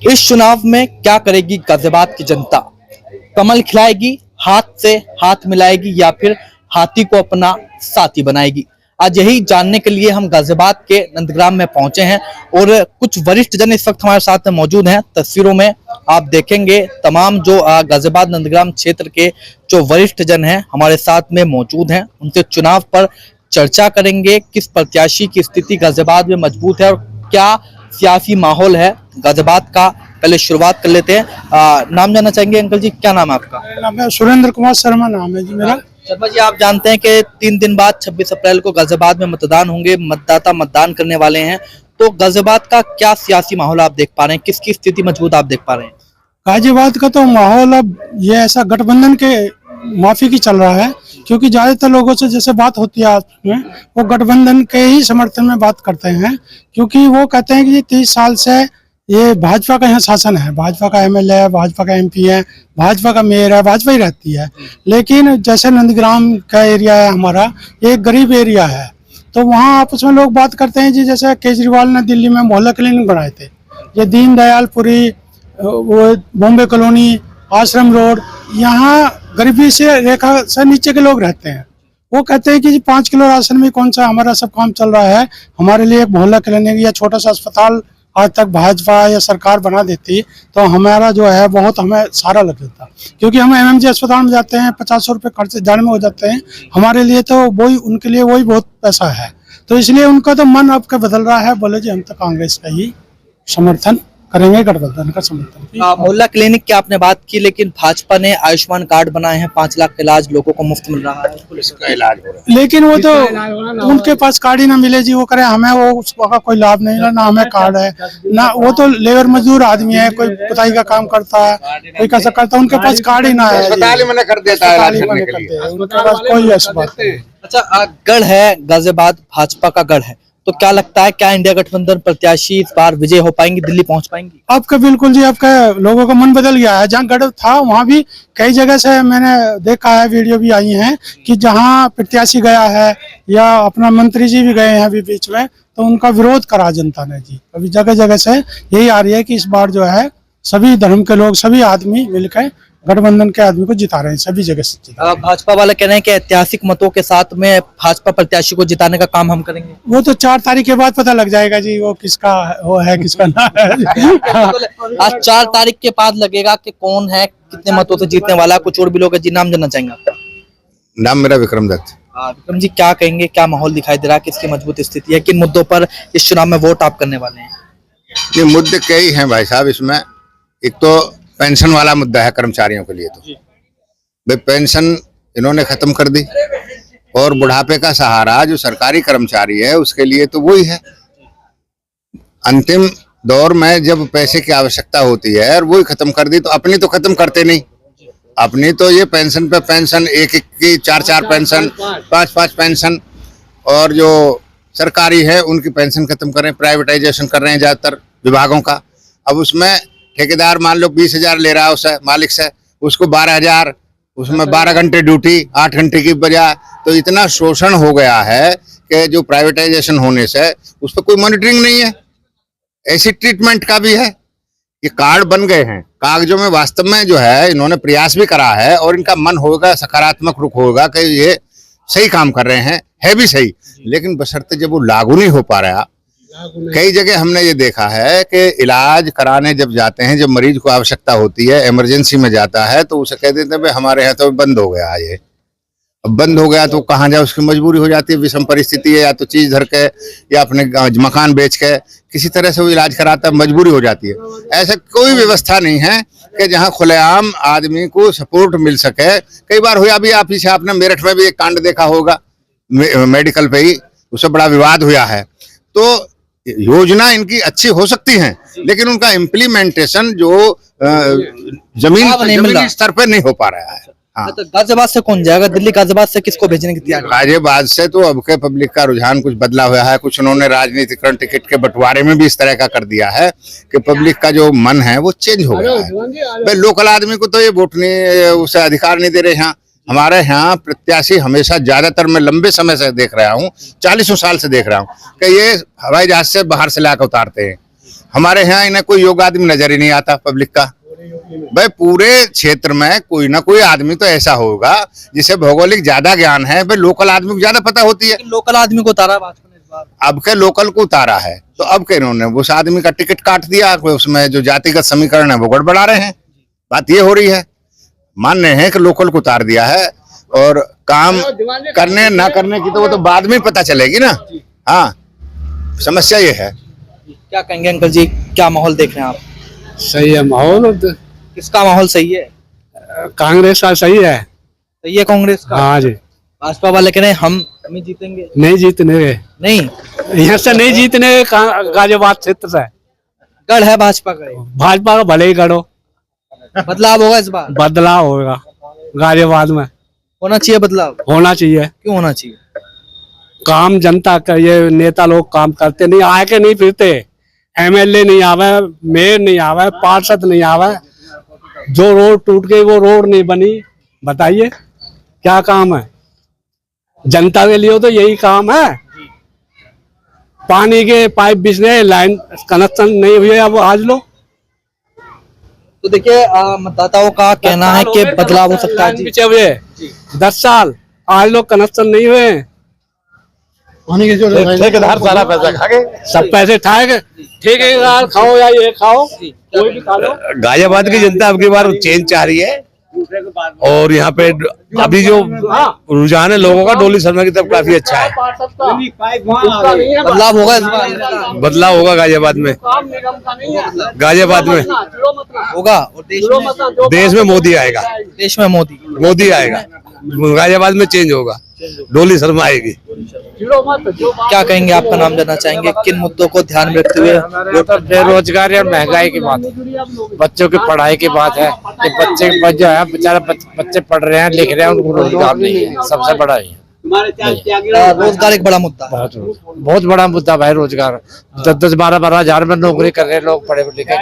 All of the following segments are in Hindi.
इस चुनाव में क्या करेगी गाजियाबाद की जनता? कमल खिलाएगी, हाथ से हाथ मिलाएगी या फिर हाथी को अपना साथी बनाएगी? आज यही जानने के लिए हम गाजियाबाद के नंदग्राम में पहुंचे हैं और कुछ वरिष्ठ जन इस वक्त हमारे साथ में मौजूद हैं। तस्वीरों में आप देखेंगे तमाम जो गाजियाबाद नंदग्राम क्षेत्र के जो वरिष्ठ जन हैं हमारे साथ में मौजूद हैं। उनसे चुनाव पर चर्चा करेंगे, किस प्रत्याशी की स्थिति गाजियाबाद में मजबूत है और क्या सियासी माहौल है गाजियाबाद का। पहले शुरुआत कर लेते हैं। नाम जानना चाहेंगे अंकल जी, क्या नाम है आपका? नाम है सुरेंद्र कुमार शर्मा, नाम है जी मेरा। शर्मा जी, आप जानते हैं कि 3 दिन बाद 26 अप्रैल को गाजियाबाद में मतदान होंगे, मतदाता मतदान करने वाले हैं, तो गाजियाबाद का क्या सियासी माहौल आप देख पा रहे हैं? किसकी स्थिति मजबूत आप देख पा रहे हैं? गाजियाबाद का तो माहौल अब ये ऐसा गठबंधन के माफी की चल रहा है, क्योंकि ज्यादातर लोगों से जैसे बात होती है आपस में, वो गठबंधन के ही समर्थन में बात करते हैं, क्योंकि वो कहते हैं कि 30 साल से ये भाजपा का यहाँ शासन है, भाजपा का एमएलए है, भाजपा का एमपी है, भाजपा का मेयर है, भाजपा ही रहती है। लेकिन जैसे नंदग्राम का एरिया है हमारा, ये एक गरीब एरिया है, तो वहाँ आपस में लोग बात करते हैं जी। जैसे केजरीवाल ने दिल्ली में मोहल्ला क्लिनिक बनाए थे, ये दीनदयालपुरी, वो बॉम्बे कॉलोनी, आश्रम रोड, यहाँ गरीबी से रेखा से नीचे के लोग रहते हैं। वो कहते हैं कि 5 किलो राशन में कौन सा हमारा सब काम चल रहा है, हमारे लिए एक मोहल्ला क्लिनिक या छोटा सा अस्पताल आज तक भाजपा या सरकार बना देती तो हमारा जो है बहुत हमें सारा लग जाता, क्योंकि हम एमएमजी अस्पताल में जाते हैं, 50 रुपये खर्च जाने में हो जाते हैं, हमारे लिए तो वही, उनके लिए वही बहुत पैसा है। तो इसलिए उनका तो मन अब बदल रहा है, बोले जी हम तो कांग्रेस का ही समर्थन करेंगे, गठबंधन का समर्थन। मोहल्ला क्लिनिक की आपने बात की, लेकिन भाजपा ने आयुष्मान कार्ड बनाए हैं, 5 लाख का इलाज लोगों को मुफ्त मिल रहा है, का इलाज हो रहा है। लेकिन वो तो उनके पास कार्ड ही ना मिले जी, वो करे हमें वो उसका कोई लाभ नहीं है, ना हमें कार्ड है ना, वो तो लेबर मजदूर आदमी है, कोई पुताई का काम करता है, कोई कैसा करता है, उनके पास कार्ड ही ना है, अस्पताल ही मना कर देता है इलाज करने के लिए। उनके पास कोई ऐसी बात नहीं। अच्छा, गढ़ है गाजियाबाद, भाजपा का गढ़ है, तो क्या लगता है क्या इंडिया गठबंधन प्रत्याशी इस बार विजय हो पाएंगे, दिल्ली पहुंच पाएंगी? आपका बिल्कुल जी, आपका लोगों का मन बदल गया है। जहाँ गढ़ था वहाँ भी कई जगह से मैंने देखा है, वीडियो भी आई हैं कि जहाँ प्रत्याशी गया है या अपना मंत्री जी भी गए हैं अभी बीच में, तो उनका विरोध करा जनता ने जी। अभी जगह जगह से यही आ रही है कि इस बार जो है सभी धर्म के लोग, सभी आदमी मिलकर गठबंधन के आदमी को जिता रहे हैं, सभी जगह से जिता रहे हैं। भाजपा वाले कह रहे हैं कि ऐतिहासिक मतों के साथ में भाजपा प्रत्याशी को जिताने का काम हम करेंगे। वो तो 4 तारीख के बाद पता लग जाएगा जी, वो किसका वो है किसका ना है। आज 4 तारीख के बाद लगेगा कि कौन है, कितने मतों से जीतने वाला। कुछ और भी लोग हैं जी, नाम जानना चाहेंगे आपका? नाम मेरा विक्रम दत्त। विक्रम जी, क्या कहेंगे, क्या माहौल दिखाई दे रहा है, किसकी मजबूत स्थिति है, किन मुद्दों पर इस चुनाव में वोट आप करने वाले हैं? ये मुद्दे कई हैं भाई साहब इसमें। एक तो पेंशन वाला मुद्दा है कर्मचारियों के लिए, तो भाई पेंशन इन्होंने खत्म कर दी, और बुढ़ापे का सहारा जो सरकारी कर्मचारी है उसके लिए तो वही है। अंतिम दौर में जब पैसे की आवश्यकता होती है और वही खत्म कर दी, तो अपनी तो खत्म करते नहीं, अपनी तो ये पेंशन पे पेंशन, 1-1 की 4-4 पेंशन, 5-5 पेंशन, और जो सरकारी है उनकी पेंशन खत्म कर रहे हैं, प्राइवेटाइजेशन कर रहे हैं ज्यादातर विभागों का। अब उसमें ठेकेदार मान लो 20,000 ले रहा है उससे, मालिक से, उसको 12,000, उसमें 12 घंटे ड्यूटी, 8 घंटे की बजाय, तो इतना शोषण हो गया है कि जो प्राइवेटाइजेशन होने से उस पर कोई मॉनिटरिंग नहीं है। ऐसी ट्रीटमेंट का भी है, ये कार्ड बन गए हैं कागजों में, वास्तव में जो है इन्होंने प्रयास भी करा है और इनका मन होगा, सकारात्मक रुख होगा कि ये सही काम कर रहे हैं, है भी सही, लेकिन बशर्ते जब वो लागू नहीं हो पा रहा। कई जगह हमने ये देखा है कि इलाज कराने जब जाते हैं, जब मरीज को आवश्यकता होती है, इमरजेंसी में जाता है, तो उसे कह देते हैं भाई हमारे यहाँ तो बंद हो गया ये। अब बंद हो गया तो कहाँ जाए, उसकी मजबूरी हो जाती है, विषम परिस्थिति है, या तो चीज धर के या अपने मकान बेच के किसी तरह से वो इलाज कराता है, मजबूरी हो जाती है। ऐसा कोई व्यवस्था नहीं है कि जहाँ खुलेआम आदमी को सपोर्ट मिल सके। कई बार हुआ भी, आप पीछे आपने मेरठ में भी एक कांड देखा होगा, मेडिकल पे ही उससे बड़ा विवाद हुआ है। तो योजना इनकी अच्छी हो सकती है, लेकिन उनका इम्प्लीमेंटेशन जो जमीन स्तर पर नहीं हो पा रहा है। हाँ। तो गाजियाबाद से कौन जाएगा दिल्ली? गाजियाबाद से किसको भेजने की तैयारी? गाजियाबाद से तो अब के पब्लिक का रुझान कुछ बदला हुआ है, कुछ उन्होंने राजनीतिकरण टिकट के बंटवारे में भी इस तरह का कर दिया है कि पब्लिक का जो मन है वो चेंज हो गया है। भाई लोकल आदमी को तो ये वोट नहीं, उसे अधिकार नहीं दे रहे। यहाँ हमारे यहाँ प्रत्याशी हमेशा, ज्यादातर मैं लंबे समय से देख रहा हूँ, 40 साल से देख रहा हूँ कि ये हवाई जहाज से बाहर से लाकर उतारते हैं, हमारे यहाँ इन्हें कोई योग्य आदमी नजर ही नहीं आता पब्लिक का। भाई पूरे क्षेत्र में कोई ना कोई आदमी तो ऐसा होगा जिसे भौगोलिक ज्यादा ज्ञान है, भाई लोकल आदमी को ज्यादा पता होती है। लोकल आदमी को उतारा भाजपा ने इस बार। अब के लोकल को उतारा है तो अब के इन्होंने उस आदमी का टिकट काट दिया, उसमें जो जातिगत समीकरण है वो गड़बड़ा रहे हैं। बात ये हो रही है, मान्य है कि लोकल को उतार दिया है और काम करने ना करने की तो वो तो बाद में पता चलेगी ना। हाँ, समस्या ये है। क्या कहेंगे अंकल जी, क्या माहौल देख रहे हैं आप? सही है माहौल। किसका माहौल सही है? कांग्रेस का सही है। सही है कांग्रेस का। हाँ जी। भाजपा वाले कह रहे हैं हम ही जीतेंगे। नहीं जीतने गए, नहीं, यहाँ से नहीं जीतने गाजियाबाद क्षेत्र से। गढ़ है भाजपा का। भाजपा का भले ही गढ़ो, बदलाव होगा इस बार। बदलाव होगा गाजियाबाद में। होना चाहिए बदलाव। होना चाहिए। क्यों होना चाहिए? काम जनता का, ये नेता लोग काम करते नहीं, आए के नहीं फिरते। एमएलए नहीं आवे, मेयर नहीं आवे, पार्षद नहीं आवे, जो रोड टूट गई वो रोड नहीं बनी। बताइए क्या काम है? जनता के लिए तो यही काम है। पानी के पाइप बिछने, लाइन कनेक्शन नहीं हुए, अब आज लो। तो देखिए मतदाताओं का कहना है कि बदलाव हो सकता है। पीछे हुए 10 साल, आज लोग कनेक्शन नहीं हुए। ठेकेदार सारा पैसा खा गए, सब पैसे ठाए गए। ठेकेदार खाओ या ये खाओ, कोई भी खा लो। गाजियाबाद की जनता अब की बार चेंज चाह रही है और यहाँ पे अभी जो रुझान है लोगों का डोली शर्मा की तरफ काफी अच्छा है। बदलाव होगा इस बार। बदलाव होगा गाजियाबाद में। गाजियाबाद में होगा और देश में मोदी आएगा। देश में मोदी आएगा, गाजियाबाद में चेंज होगा, डोली शर्मा आएगी। क्या कहेंगे, आपका नाम जानना चाहेंगे? किन मुद्दों को ध्यान में रखते हुए? बेरोजगारी और महंगाई की बात है, बच्चों की पढ़ाई की बात है कि बच्चे जो है बेचारा बच्चे पढ़ रहे हैं, लिख रहे हैं, उनको रोजगार नहीं है। सबसे बड़ा ही रोजगार एक बड़ा मुद्दा है। बहुत बड़ा मुद्दा भाई। रोजगार 10-10, 12-12 हजार में नौकरी कर रहे हैं लोग, पढ़े लिखे।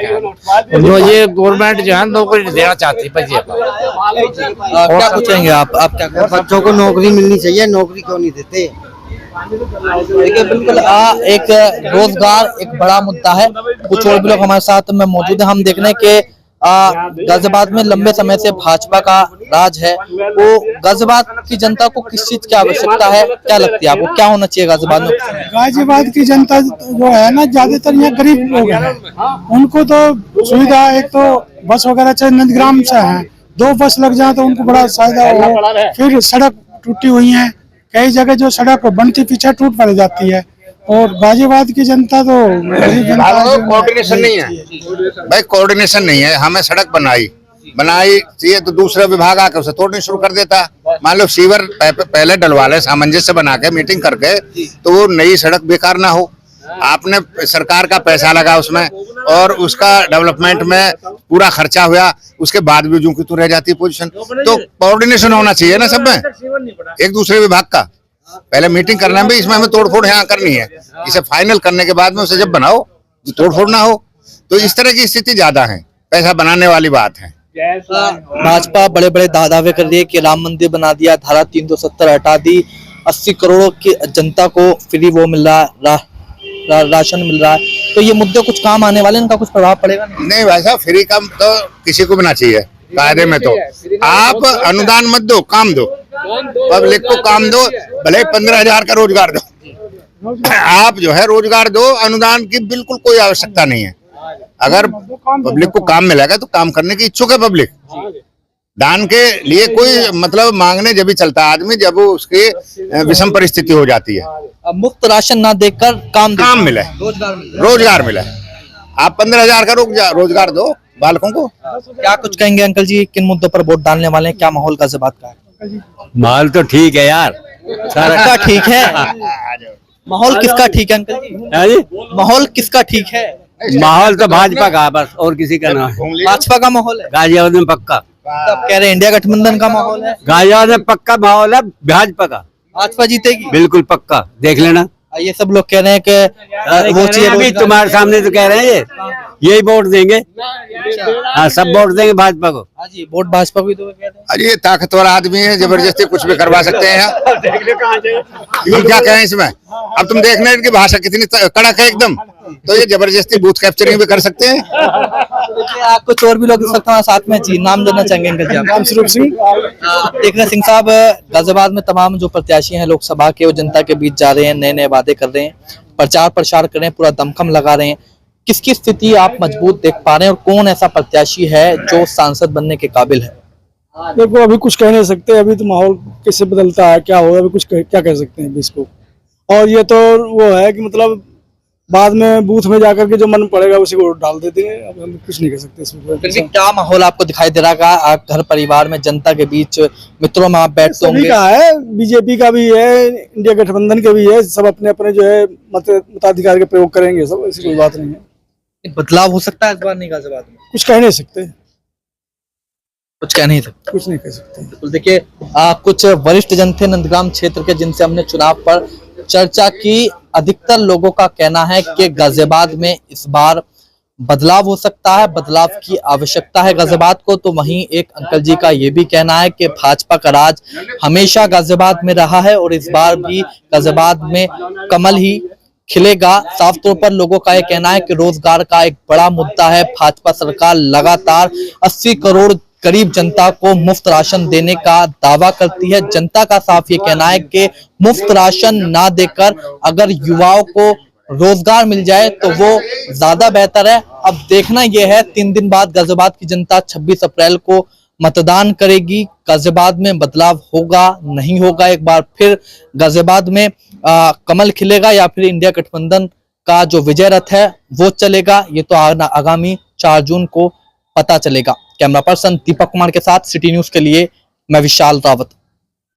ये गवर्नमेंट जो है नौकरी देना चाहती है। क्या पूछेंगे आप क्या कहेंगे? बच्चों को नौकरी मिलनी चाहिए, नौकरी क्यों नहीं देते? देखिए बिल्कुल एक रोजगार एक बड़ा मुद्दा है। कुछ और भी लोग हमारे साथ में मौजूद है। हम देख रहे हैं कि गाजियाबाद में लंबे समय से भाजपा का राज है। वो गाजियाबाद की जनता को किस चीज की आवश्यकता है, क्या लगती है आपको? क्या होना चाहिए गाजियाबाद में? गाजियाबाद की जनता जो है ना, ज्यादातर यहाँ गरीब लोग हैं, उनको तो सुविधा, एक तो बस वगैरह चाहे नंदग्राम से है, 2 बस लग जाए तो उनको बड़ा फायदा हो। फिर सड़क टूटी हुई है, कई जगह जो सड़क बनती पीछे टूट पड़ जाती है। और गाजियाबाद की जनता तो कोऑर्डिनेशन नहीं है भाई, कोऑर्डिनेशन नहीं है। हमें सड़क बनाई चाहिए तो दूसरा विभाग आकर उसे तोड़नी शुरू कर देता। मान लो सीवर पहले डलवा ले, सामंजस्य बना के मीटिंग करके, तो वो नई सड़क बेकार ना हो। आपने सरकार का पैसा लगा उसमें और उसका डेवलपमेंट में पूरा खर्चा हुआ, उसके बाद भी जो की तो रह जाती है पोजीशन। तो कोऑर्डिनेशन होना चाहिए ना सब में, एक दूसरे विभाग का। पहले मीटिंग करना भी, इसमें हमें तोड़फोड़ यहाँ करनी है, इसे फाइनल करने के बाद में उसे जब बनाओ तो तोड़फोड़ ना हो। तो इस तरह की स्थिति ज्यादा है, पैसा बनाने वाली बात है। भाजपा बड़े बड़े दावे कर रही है कि राम मंदिर बना दिया, धारा 370 हटा दी, 80 करोड़ की जनता को फ्री वो मिल रहा, राशन मिल रहा है। तो ये मुद्दे कुछ काम आने वाले, इनका कुछ प्रभाव पड़ेगा? नहीं भाई साहब, फ्री काम तो किसी को भी ना चाहिए कायदे में। तो आप अनुदान मत दो, काम दो, पब्लिक को काम दो, भले 15,000 का रोजगार दो। आप जो है रोजगार दो, अनुदान की बिल्कुल कोई आवश्यकता नहीं है। अगर पब्लिक को काम मिलेगा तो काम करने की इच्छुक है पब्लिक। दान के लिए कोई मतलब मांगने जब भी चलता है आदमी, जब वो उसकी विषम परिस्थिति हो जाती है। मुफ्त राशन ना देकर काम मिले, रोजगार मिले। आप 15,000 का रोजगार दो बालकों को। क्या कुछ कहेंगे अंकल जी, किन मुद्दों पर वोट डालने वाले हैं? क्या माहौल गाजियाबाद का है? माहौल तो ठीक है यार, सारा ठीक है। माहौल किसका ठीक है अंकल जी? माहौल किसका ठीक है? माहौल तो भाजपा का, बस और किसी का ना है। भाजपा का माहौल है गाजियाबाद में पक्का। तब कह रहे हैं इंडिया गठबंधन का माहौल है। गाजियाबाद में पक्का माहौल है भाजपा का, भाजपा जीतेगी बिल्कुल पक्का, देख लेना। ये सब लोग कह रहे हैं कि वो चीज अभी तुम्हारे सामने तो कह रहे हैं यही वोट देंगे। हाँ, सब वोट देंगे भाजपा को। हाँ जी, वोट भाजपा को ही तो कह रहे हैं। अरे ये ताकतवर आदमी है, जबरदस्ती कुछ भी करवा सकते हैं यहाँ। हम क्या कहें इसमें? अब तुम देखना इनकी भाषा कितनी कड़क है एकदम। तो ये जबरदस्ती बूथ कैप्चरिंग भी कर सकते हैं। देखिए आप कुछ और भी लोग इस वक्त हमारे साथ में जी, नाम जानना चाहेंगे अंकल जी आप? नाम स्वरूप सिंह। देख रहे हैं सिंह साहब, गाजियाबाद में तमाम जो प्रत्याशी हैं लोकसभा के, वो जनता के बीच जा रहे हैं, नए नए वादे कर रहे हैं, प्रचार प्रसार कर रहे हैं, पूरा दमखम लगा रहे हैं। किसकी स्थिति आप मजबूत देख पा रहे हैं और कौन ऐसा प्रत्याशी है जो सांसद बनने के काबिल है? देखो अभी कुछ कह नहीं सकते, अभी तो माहौल कैसे बदलता है क्या होगा, अभी कुछ क्या कह सकते हैं अभी इसको। और ये तो वो है कि मतलब बाद में बूथ में जाकर के जो मन पड़ेगा उसी को डाल देते हैं, अब हम कुछ नहीं कह सकते इसमें। फिर भी क्या माहौल आपको दिखाई दे रहा है घर परिवार में, जनता के बीच, मित्रों में आप बैठते सभी होंगे? का है, बीजेपी का भी है, इंडिया गठबंधन के भी है, सब अपने अपने जो है मताधिकार के प्रयोग करेंगे सब, ऐसी कोई बात नहीं है। बदलाव हो सकता है इस बार नहीं गाजियाबाद में? कुछ कह नहीं सकते, कुछ कह नहीं सकते। कुछ नहीं कह सकते। बिल्कुल, देखिए कुछ वरिष्ठ जन थे नंदग्राम क्षेत्र के जिनसे हमने चुनाव पर चर्चा की। अधिकतर लोगों का कहना है कि गाजियाबाद में इस बार बदलाव हो सकता है, बदलाव की आवश्यकता है गाजियाबाद को। तो वहीं एक अंकल जी का ये भी कहना है कि भाजपा का राज हमेशा गाजियाबाद में रहा है और इस बार भी गाजियाबाद में कमल ही खिलेगा। साफ तौर पर लोगों का यह कहना है कि रोजगार का एक बड़ा मुद्दा है। भाजपा सरकार लगातार 80 करोड़ करीब जनता को मुफ्त राशन देने का दावा करती है। जनता का साफ ये कहना है कि मुफ्त राशन ना देकर अगर युवाओं को रोजगार मिल जाए तो वो ज्यादा बेहतर है। अब देखना यह है 3 दिन बाद गाजियाबाद की जनता 26 अप्रैल को मतदान करेगी। गाजियाबाद में बदलाव होगा नहीं होगा, एक बार फिर गाजियाबाद में कमल खिलेगा या फिर इंडिया गठबंधन का जो विजय रथ है वो चलेगा, ये तो आगामी 4 जून को पता चलेगा। कैमरा पर्सन दीपक कुमार के साथ सिटी न्यूज के लिए मैं विशाल रावत।